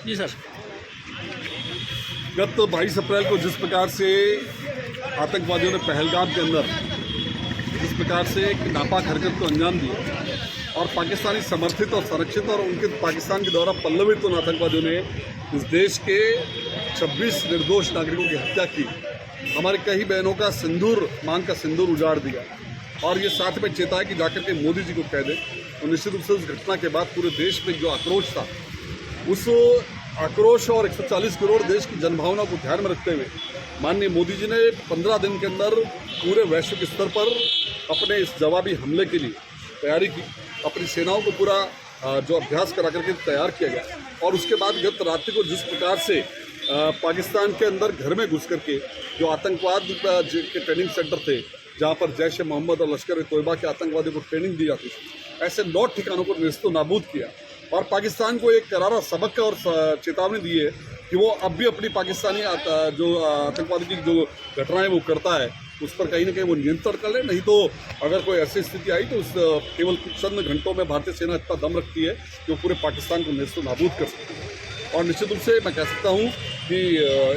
जी sir. गत 22 अप्रैल को जिस प्रकार से आतंकवादियों ने पहलगाम के अंदर जिस प्रकार से एक नापाक हरकत को अंजाम दिया और पाकिस्तानी समर्थित और संरक्षित और उनके पाकिस्तान के द्वारा पल्लवित उन आतंकवादियों ने इस देश के 26 निर्दोष नागरिकों की हत्या की, हमारी कई बहनों का सिंदूर, मांग का सिंदूर उजाड़ दिया और ये साथ में चेताया कि जाकर के मोदी जी को कह दे। तो निश्चित रूप से उस घटना के बाद पूरे देश में जो आक्रोश था, उस आक्रोश और 140 करोड़ देश की जनभावना को ध्यान में रखते हुए माननीय मोदी जी ने 15 दिन के अंदर पूरे वैश्विक स्तर पर अपने इस जवाबी हमले के लिए तैयारी की। अपनी सेनाओं को पूरा जो अभ्यास करा करके तैयार किया गया और उसके बाद गत रात्रि को जिस प्रकार से पाकिस्तान के अंदर घर में घुस करके जो आतंकवाद के ट्रेनिंग सेंटर थे, जहाँ पर जैश ए मोहम्मद और लश्कर ए तोयबा के आतंकवादियों को ट्रेनिंग दी जाती थी, ऐसे 9 ठिकानों को नेस्तो नाबूद किया और पाकिस्तान को एक करारा सबक और चेतावनी दी है कि वो अब भी अपनी पाकिस्तानी जो आतंकवादी की जो घटनाएं वो करता है, उस पर कहीं ना कहीं वो नियंत्रण कर ले। नहीं तो अगर कोई ऐसी स्थिति आई तो उस केवल कुछ चंद घंटों में भारतीय सेना इतना दम रखती है कि वो पूरे पाकिस्तान को नेस्तो नाबूद कर सकती है। और निश्चित रूप से मैं कह सकता हूँ कि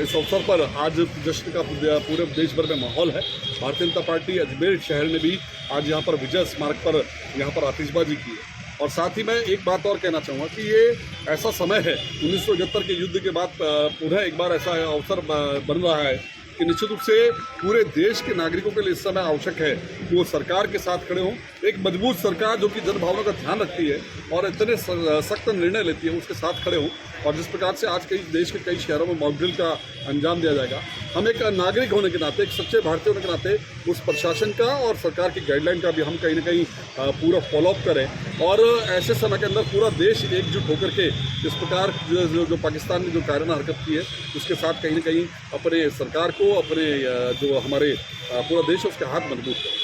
इस अवसर पर आज जश्न का पूरे देश भर में माहौल है। भारतीय जनता पार्टी अजमेर शहर ने भी आज यहाँ पर विजय स्मारक पर यहाँ पर आतिशबाजी की है। और साथ ही मैं एक बात और कहना चाहूँगा कि ये ऐसा समय है, 1971 के युद्ध के बाद पुनः एक बार ऐसा अवसर बन रहा है कि निश्चित रूप से पूरे देश के नागरिकों के लिए इस समय आवश्यक है कि वो सरकार के साथ खड़े हों। एक मजबूत सरकार जो कि जनभावना का ध्यान रखती है और इतने सख्त निर्णय लेती है, उसके साथ खड़े हों। और जिस प्रकार से आज कई देश के कई शहरों में मॉक ड्रिल का अंजाम दिया जाएगा, हम एक नागरिक होने के नाते, एक सच्चे भारतीय होने के नाते उस प्रशासन का और सरकार की गाइडलाइन का भी हम कहीं ना कहीं पूरा फॉलोअप करें और ऐसे समय के अंदर पूरा देश एकजुट होकर के इस प्रकार जो पाकिस्तान ने जो कायराना हरकत की है, उसके साथ कहीं ना कहीं अपने सरकार को, अपने जो हमारे पूरा देश है, उसके हाथ मजबूत करें।